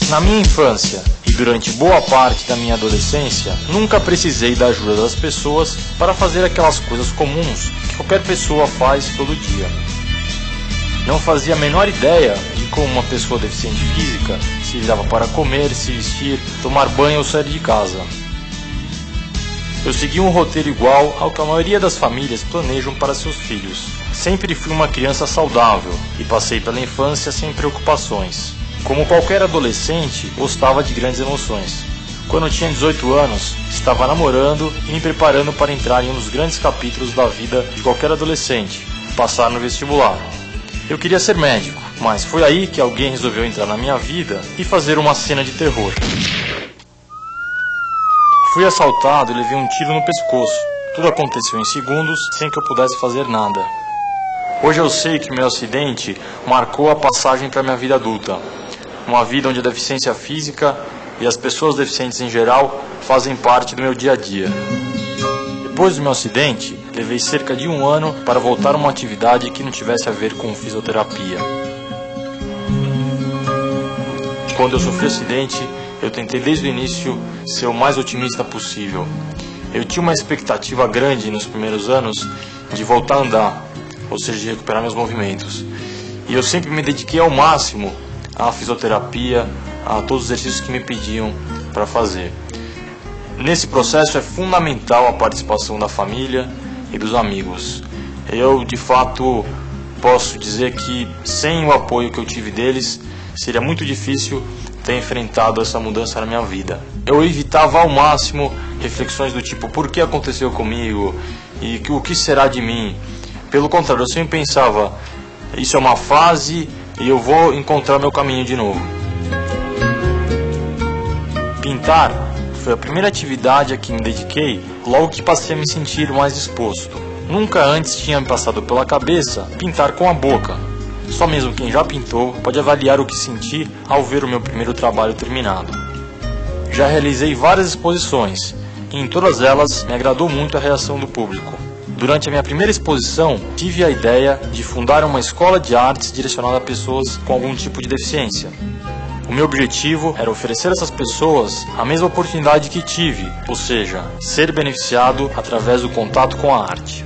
Na minha infância e durante boa parte da minha adolescência, nunca precisei da ajuda das pessoas para fazer aquelas coisas comuns que qualquer pessoa faz todo dia. Não fazia a menor ideia de como uma pessoa deficiente física se virava para comer, se vestir, tomar banho ou sair de casa. Eu segui um roteiro igual ao que a maioria das famílias planejam para seus filhos. Sempre fui uma criança saudável e passei pela infância sem preocupações. Como qualquer adolescente, gostava de grandes emoções. Quando eu tinha 18 anos, estava namorando e me preparando para entrar em um dos grandes capítulos da vida de qualquer adolescente, passar no vestibular. Eu queria ser médico, mas foi aí que alguém resolveu entrar na minha vida e fazer uma cena de terror. Fui assaltado e levei um tiro no pescoço. Tudo aconteceu em segundos, sem que eu pudesse fazer nada. Hoje eu sei que meu acidente marcou a passagem para a minha vida adulta. Uma vida onde a deficiência física e as pessoas deficientes em geral fazem parte do meu dia a dia. Depois do meu acidente, levei cerca de 1 ano para voltar a uma atividade que não tivesse a ver com fisioterapia. Quando eu sofri o acidente, eu tentei desde o início ser o mais otimista possível. Eu tinha uma expectativa grande nos primeiros anos de voltar a andar, ou seja, de recuperar meus movimentos. E eu sempre me dediquei ao máximo à fisioterapia, a todos os exercícios que me pediam para fazer. Nesse processo é fundamental a participação da família e dos amigos. Eu, de fato, posso dizer que sem o apoio que eu tive deles, seria muito difícil ter enfrentado essa mudança na minha vida. Eu evitava ao máximo reflexões do tipo, por que aconteceu comigo? E o que será de mim? Pelo contrário, eu sempre pensava, isso é uma fase e eu vou encontrar meu caminho de novo. Pintar foi a primeira atividade a que me dediquei logo que passei a me sentir mais disposto. Nunca antes tinha me passado pela cabeça pintar com a boca. Só mesmo quem já pintou pode avaliar o que senti ao ver o meu primeiro trabalho terminado. Já realizei várias exposições e em todas elas me agradou muito a reação do público. Durante a minha primeira exposição, tive a ideia de fundar uma escola de artes direcionada a pessoas com algum tipo de deficiência. O meu objetivo era oferecer a essas pessoas a mesma oportunidade que tive, ou seja, ser beneficiado através do contato com a arte.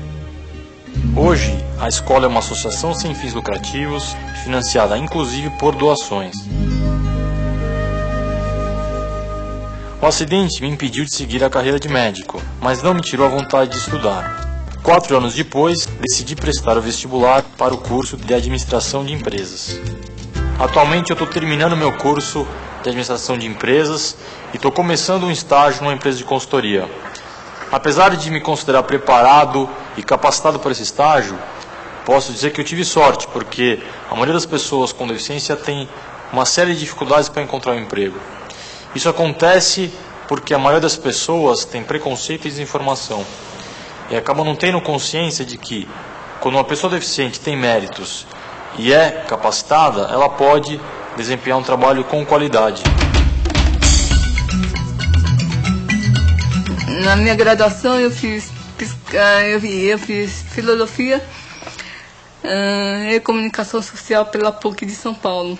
Hoje, a escola é uma associação sem fins lucrativos, financiada inclusive por doações. O acidente me impediu de seguir a carreira de médico, mas não me tirou a vontade de estudar. 4 anos depois, decidi prestar o vestibular para o curso de Administração de Empresas. Atualmente eu estou terminando meu curso de Administração de Empresas e estou começando um estágio numa empresa de consultoria. Apesar de me considerar preparado e capacitado para esse estágio, posso dizer que eu tive sorte, porque a maioria das pessoas com deficiência tem uma série de dificuldades para encontrar um emprego. Isso acontece porque a maioria das pessoas tem preconceito e desinformação. E acabam não tendo consciência de que, quando uma pessoa deficiente tem méritos e é capacitada, ela pode desempenhar um trabalho com qualidade. Na minha graduação eu fiz filosofia e comunicação social pela PUC de São Paulo.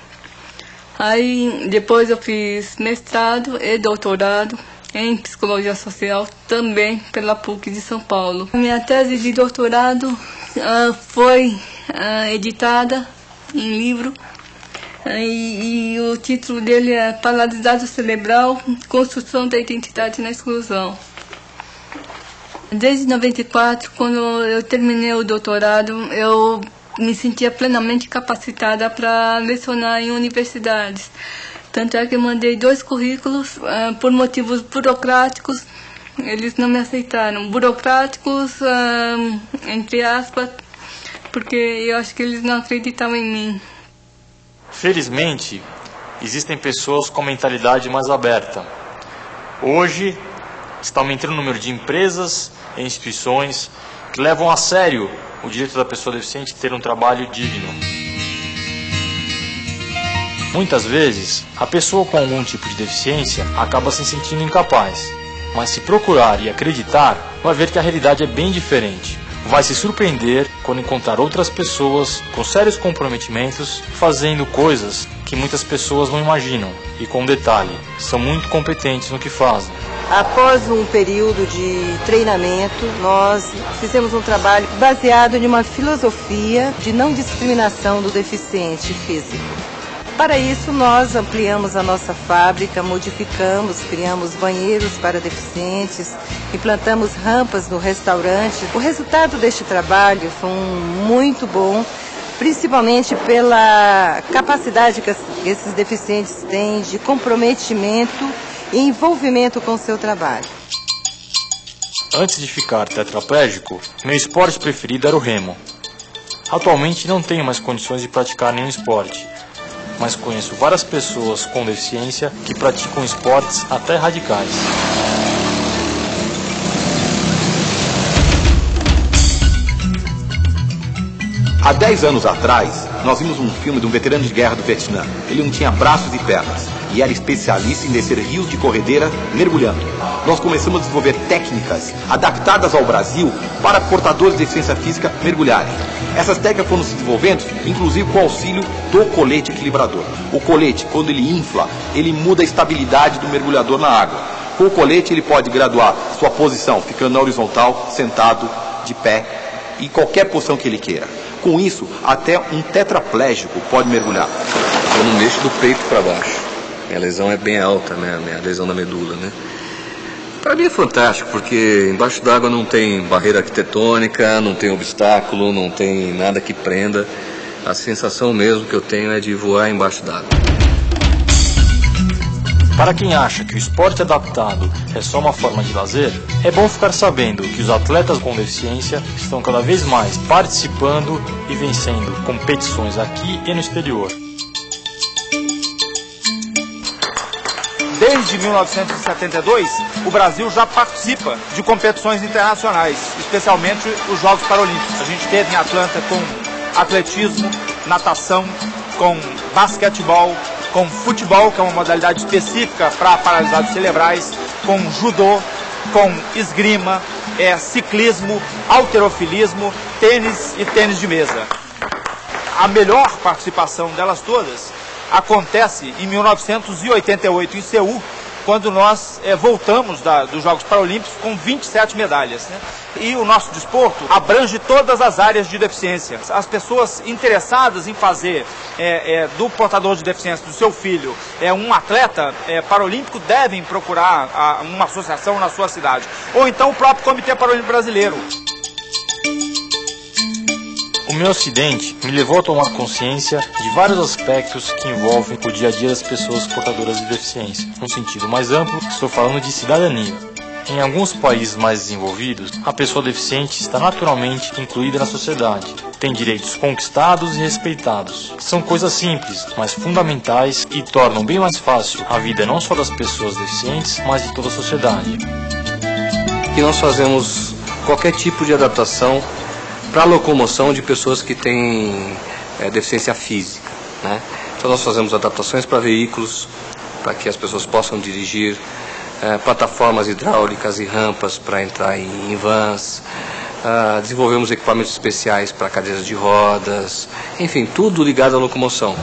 Aí depois eu fiz mestrado e doutorado em psicologia social também pela PUC de São Paulo. Minha tese de doutorado foi editada em livro e o título dele é Paralisado Cerebral, Construção da Identidade na Exclusão. Desde 94, quando eu terminei o doutorado, eu me sentia plenamente capacitada para lecionar em universidades. Tanto é que eu mandei 2 currículos, por motivos burocráticos, eles não me aceitaram. Burocráticos, entre aspas, porque eu acho que eles não acreditavam em mim. Felizmente, existem pessoas com mentalidade mais aberta. Hoje, está aumentando o número de empresas e instituições que levam a sério o direito da pessoa deficiente ter um trabalho digno. Muitas vezes, a pessoa com algum tipo de deficiência acaba se sentindo incapaz, mas se procurar e acreditar, vai ver que a realidade é bem diferente. vai se surpreender quando encontrar outras pessoas com sérios comprometimentos fazendo coisas que muitas pessoas não imaginam e, com detalhe, são muito competentes no que fazem. Após um período de treinamento, nós fizemos um trabalho baseado em uma filosofia de não discriminação do deficiente físico. Para isso, nós ampliamos a nossa fábrica, modificamos, criamos banheiros para deficientes, implantamos rampas no restaurante. O resultado deste trabalho foi muito bom, principalmente pela capacidade que esses deficientes têm de comprometimento e envolvimento com o seu trabalho. Antes de ficar tetraplégico, meu esporte preferido era o remo. Atualmente não tenho mais condições de praticar nenhum esporte, mas conheço várias pessoas com deficiência que praticam esportes até radicais. Há 10 anos atrás, nós vimos um filme de um veterano de guerra do Vietnã. Ele não tinha braços e pernas e era especialista em descer rios de corredeira mergulhando. Nós começamos a desenvolver técnicas adaptadas ao Brasil para portadores de deficiência física mergulharem. Essas técnicas foram se desenvolvendo, inclusive com o auxílio do colete equilibrador. O colete, quando ele infla, ele muda a estabilidade do mergulhador na água. Com o colete, ele pode graduar sua posição, ficando na horizontal, sentado, de pé, e qualquer posição que ele queira. Com isso, até um tetraplégico pode mergulhar. Eu não mexo do peito para baixo. Minha lesão é bem alta, né? Minha lesão da medula, né? Para mim é fantástico, porque embaixo d'água não tem barreira arquitetônica, não tem obstáculo, não tem nada que prenda. A sensação mesmo que eu tenho é de voar embaixo d'água. Para quem acha que o esporte adaptado é só uma forma de lazer, é bom ficar sabendo que os atletas com deficiência estão cada vez mais participando e vencendo competições aqui e no exterior. Desde 1972, o Brasil já participa de competições internacionais, especialmente os Jogos Paralímpicos. A gente teve em Atlanta com atletismo, natação, com basquetebol, com futebol, que é uma modalidade específica para paralisados cerebrais, com judô, com esgrima, ciclismo, halterofilismo, tênis e tênis de mesa. A melhor participação delas todas acontece em 1988, em Seul, quando nós voltamos dos Jogos Paralímpicos com 27 medalhas, né? E o nosso desporto abrange todas as áreas de deficiência. As pessoas interessadas em fazer do portador de deficiência, do seu filho, um atleta paralímpico, devem procurar uma associação na sua cidade. Ou então o próprio Comitê Paralímpico Brasileiro. O meu acidente me levou a tomar consciência de vários aspectos que envolvem o dia a dia das pessoas portadoras de deficiência. Num sentido mais amplo, estou falando de cidadania. Em alguns países mais desenvolvidos, a pessoa deficiente está naturalmente incluída na sociedade. Tem direitos conquistados e respeitados. São coisas simples, mas fundamentais e tornam bem mais fácil a vida não só das pessoas deficientes, mas de toda a sociedade. E nós fazemos qualquer tipo de adaptação para a locomoção de pessoas que têm deficiência física, né? Então nós fazemos adaptações para veículos, para que as pessoas possam dirigir, plataformas hidráulicas e rampas para entrar em vans, desenvolvemos equipamentos especiais para cadeiras de rodas, enfim, tudo ligado à locomoção.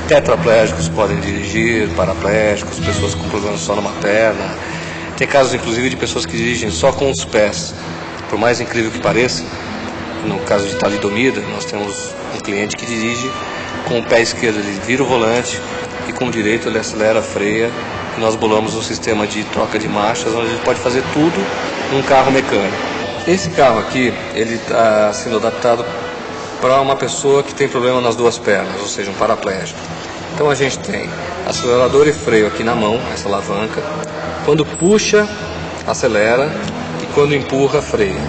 Tetraplégicos podem dirigir, paraplégicos, pessoas com problemas só numa perna. Tem casos inclusive de pessoas que dirigem só com os pés. Por mais incrível que pareça, no caso de talidomida, nós temos um cliente que dirige com o pé esquerdo, ele vira o volante e com o direito ele acelera, freia, e nós bolamos um sistema de troca de marchas onde ele pode fazer tudo num carro mecânico. Esse carro aqui, ele está sendo adaptado para uma pessoa que tem problema nas duas pernas, ou seja, um paraplégico. Então a gente tem acelerador e freio aqui na mão, essa alavanca. Quando puxa, acelera, e quando empurra, freia.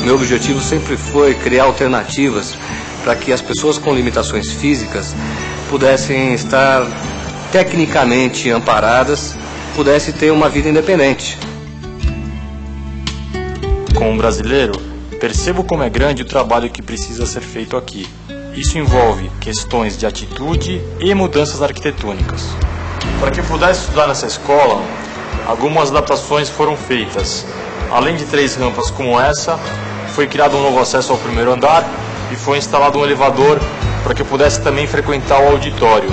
Meu objetivo sempre foi criar alternativas para que as pessoas com limitações físicas pudessem estar tecnicamente amparadas, pudessem ter uma vida independente. Como brasileiro, percebo como é grande o trabalho que precisa ser feito aqui. Isso envolve questões de atitude e mudanças arquitetônicas. Para que eu pudesse estudar nessa escola, algumas adaptações foram feitas. Além de 3 rampas como essa, foi criado um novo acesso ao primeiro andar e foi instalado um elevador para que eu pudesse também frequentar o auditório.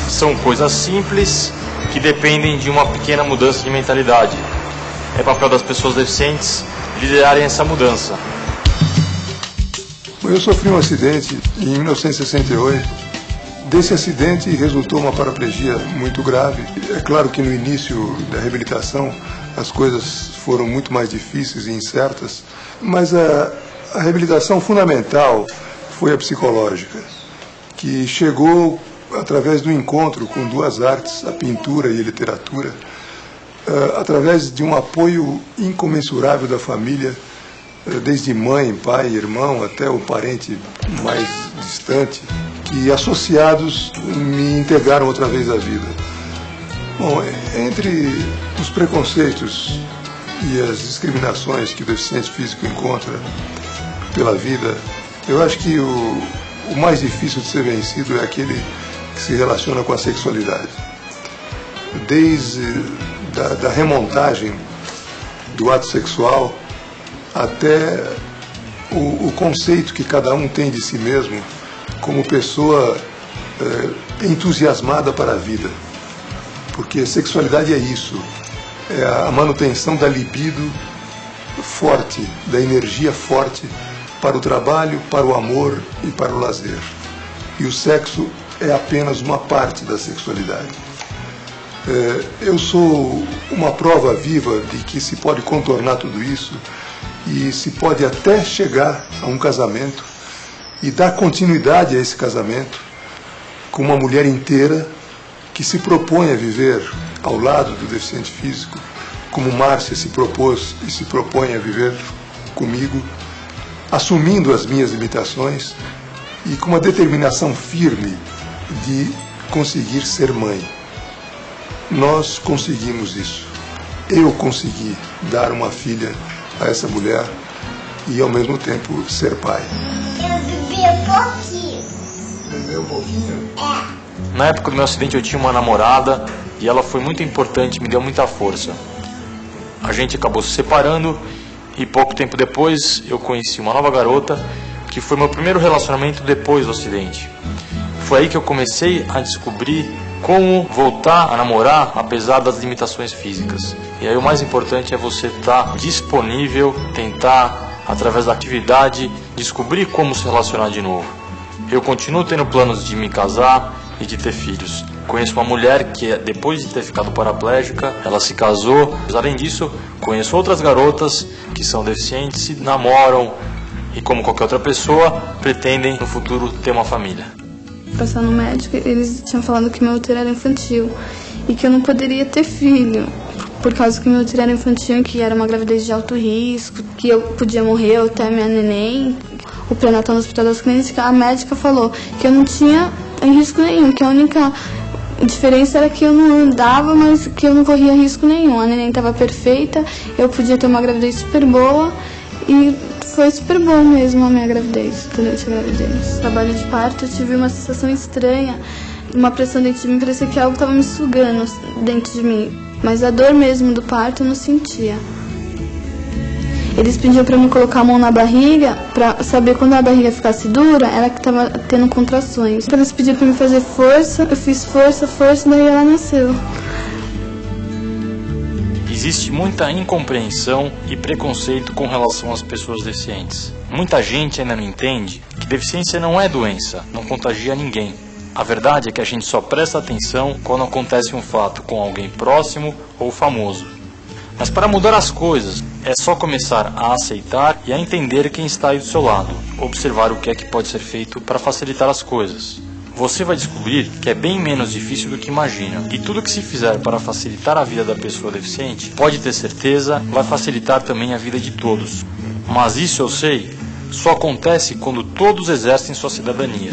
São coisas simples que dependem de uma pequena mudança de mentalidade. É papel das pessoas deficientes liderarem essa mudança. Eu sofri um acidente em 1968. Desse acidente resultou uma paraplegia muito grave. É claro que no início da reabilitação as coisas foram muito mais difíceis e incertas, mas a reabilitação fundamental foi a psicológica, que chegou através do encontro com 2 artes, a pintura e a literatura, através de um apoio incomensurável da família, desde mãe, pai, irmão, até o parente mais distante, que associados me integraram outra vez à vida. Bom, entre os preconceitos e as discriminações que o deficiente físico encontra pela vida, eu acho que o mais difícil de ser vencido é aquele que se relaciona com a sexualidade. Desde da remontagem do ato sexual até o conceito que cada um tem de si mesmo como pessoa entusiasmada para a vida. Porque sexualidade é isso, é a manutenção da libido forte, da energia forte para o trabalho, para o amor e para o lazer. E o sexo é apenas uma parte da sexualidade. Eu sou uma prova viva de que se pode contornar tudo isso e se pode até chegar a um casamento e dar continuidade a esse casamento com uma mulher inteira que se propõe a viver ao lado do deficiente físico, como Márcia se propôs e se propõe a viver comigo, assumindo as minhas limitações e com uma determinação firme de conseguir ser mãe. Nós conseguimos isso. Eu consegui dar uma filha a essa mulher e ao mesmo tempo ser pai. Eu bebi um pouquinho. Bebeu um pouquinho? É. Na época do meu acidente eu tinha uma namorada e ela foi muito importante, me deu muita força. A gente acabou se separando e pouco tempo depois eu conheci uma nova garota que foi meu primeiro relacionamento depois do acidente. Foi aí que eu comecei a descobrir como voltar a namorar apesar das limitações físicas. E aí o mais importante é você estar disponível, tentar, através da atividade, descobrir como se relacionar de novo. Eu continuo tendo planos de me casar e de ter filhos. Conheço uma mulher que, depois de ter ficado paraplégica, ela se casou. Além disso, conheço outras garotas que são deficientes e namoram e, como qualquer outra pessoa, pretendem no futuro ter uma família. Passar no médico, eles tinham falado que meu útero era infantil e que eu não poderia ter filho, por causa que meu útero era infantil, que era uma gravidez de alto risco, que eu podia morrer ou até minha neném. O pré-natal no Hospital das Clínicas, a médica falou que eu não tinha risco nenhum, que a única diferença era que eu não andava, mas que eu não corria risco nenhum. A neném estava perfeita, eu podia ter uma gravidez super boa e foi super bom mesmo a minha gravidez, durante a gravidez. No trabalho de parto eu tive uma sensação estranha, uma pressão dentro de mim, parecia que algo estava me sugando dentro de mim, mas a dor mesmo do parto eu não sentia. Eles pediam para mim colocar a mão na barriga, para saber quando a barriga ficasse dura, era que estava tendo contrações. Então eles pediram para mim fazer força, eu fiz força, daí ela nasceu. Existe muita incompreensão e preconceito com relação às pessoas deficientes. Muita gente ainda não entende que deficiência não é doença, não contagia ninguém. A verdade é que a gente só presta atenção quando acontece um fato com alguém próximo ou famoso. Mas para mudar as coisas, é só começar a aceitar e a entender quem está aí do seu lado. Observar o que é que pode ser feito para facilitar as coisas. Você vai descobrir que é bem menos difícil do que imagina. E tudo que se fizer para facilitar a vida da pessoa deficiente, pode ter certeza, vai facilitar também a vida de todos. Mas isso eu sei, só acontece quando todos exercem sua cidadania.